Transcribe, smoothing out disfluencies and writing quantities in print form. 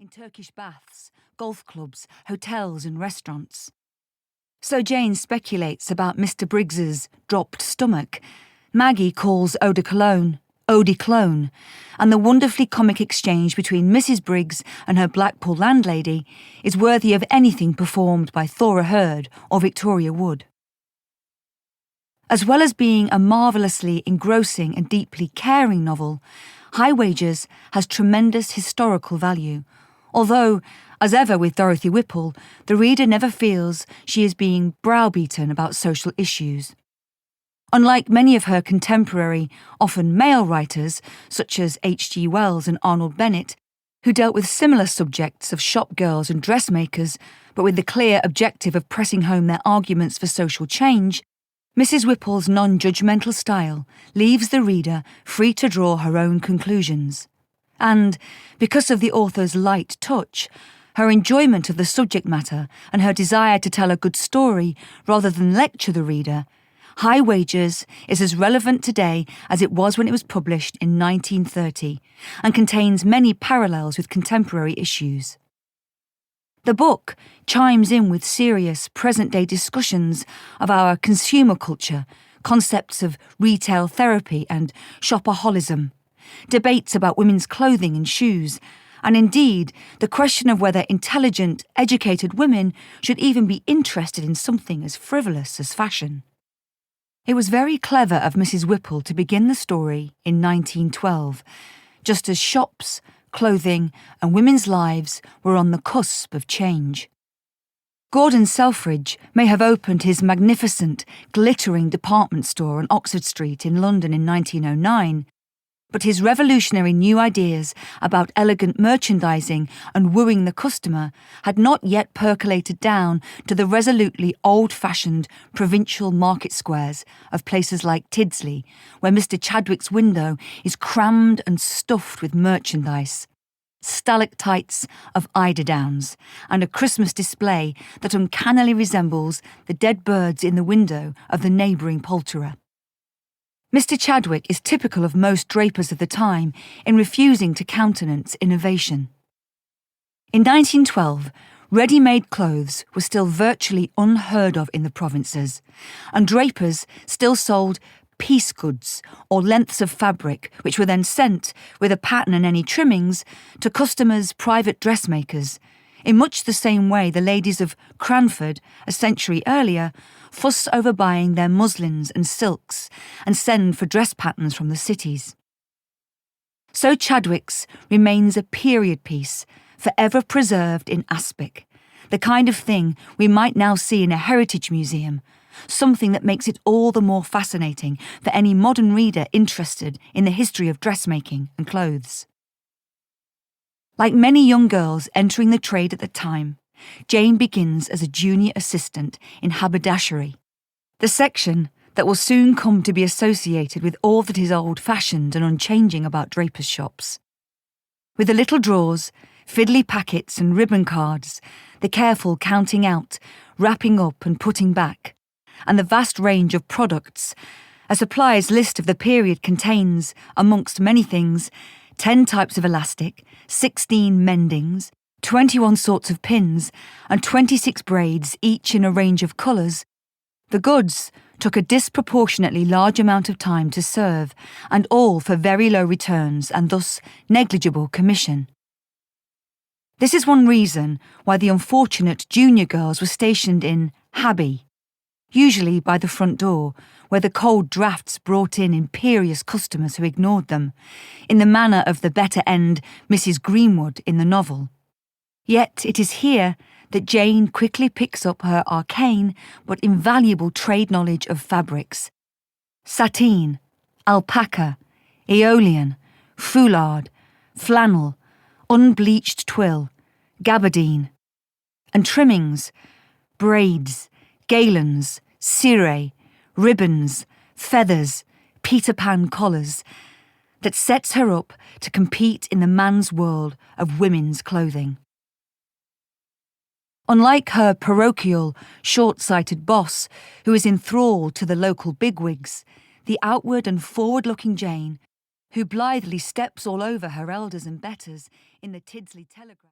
in Turkish baths, golf clubs, hotels and restaurants. So Jane speculates about Mr. Briggs's dropped stomach. Maggie calls eau de cologne, eau de clone, and the wonderfully comic exchange between Mrs. Briggs and her Blackpool landlady is worthy of anything performed by Thora Hird or Victoria Wood. As well as being a marvellously engrossing and deeply caring novel, High Wages has tremendous historical value, although, as ever with Dorothy Whipple, the reader never feels she is being browbeaten about social issues. Unlike many of her contemporary, often male writers, such as H.G. Wells and Arnold Bennett, who dealt with similar subjects of shop girls and dressmakers, but with the clear objective of pressing home their arguments for social change, Mrs. Whipple's non-judgmental style leaves the reader free to draw her own conclusions. And, because of the author's light touch, her enjoyment of the subject matter and her desire to tell a good story rather than lecture the reader, High Wages is as relevant today as it was when it was published in 1930 and contains many parallels with contemporary issues. The book chimes in with serious present-day discussions of our consumer culture, concepts of retail therapy and shopaholicism, debates about women's clothing and shoes, and indeed the question of whether intelligent, educated women should even be interested in something as frivolous as fashion. It was very clever of Mrs. Whipple to begin the story in 1912, just as shops, clothing, and women's lives were on the cusp of change. Gordon Selfridge may have opened his magnificent, glittering department store on Oxford Street in London in 1909, but his revolutionary new ideas about elegant merchandising and wooing the customer had not yet percolated down to the resolutely old-fashioned provincial market squares of places like Tidsley, where Mr. Chadwick's window is crammed and stuffed with merchandise, stalactites of eiderdowns, and a Christmas display that uncannily resembles the dead birds in the window of the neighbouring poulterer. Mr. Chadwick is typical of most drapers of the time in refusing to countenance innovation. In 1912, ready-made clothes were still virtually unheard of in the provinces, and drapers still sold piece goods or lengths of fabric which were then sent, with a pattern and any trimmings, to customers' private dressmakers, in much the same way the ladies of Cranford, a century earlier, fuss over buying their muslins and silks and send for dress patterns from the cities. So Chadwick's remains a period piece, forever preserved in aspic, the kind of thing we might now see in a heritage museum, something that makes it all the more fascinating for any modern reader interested in the history of dressmaking and clothes. Like many young girls entering the trade at the time, Jane begins as a junior assistant in haberdashery, the section that will soon come to be associated with all that is old-fashioned and unchanging about drapers' shops. With the little drawers, fiddly packets and ribbon cards, the careful counting out, wrapping up and putting back, and the vast range of products, a supplier's list of the period contains, amongst many things, 10 types of elastic, 16 mendings, 21 sorts of pins, and 26 braids, each in a range of colours. The goods took a disproportionately large amount of time to serve, and all for very low returns and thus negligible commission. This is one reason why the unfortunate junior girls were stationed in Habby, usually by the front door, where the cold draughts brought in imperious customers who ignored them, in the manner of the better end Mrs. Greenwood in the novel. Yet it is here that Jane quickly picks up her arcane but invaluable trade knowledge of fabrics. Sateen, alpaca, Aeolian, foulard, flannel, unbleached twill, gabardine, and trimmings, braids, galons, ciré, ribbons, feathers, Peter Pan collars, that sets her up to compete in the man's world of women's clothing. Unlike her parochial, short-sighted boss, who is enthralled to the local bigwigs, the outward and forward-looking Jane, who blithely steps all over her elders and betters in the Tidsley Telegraph.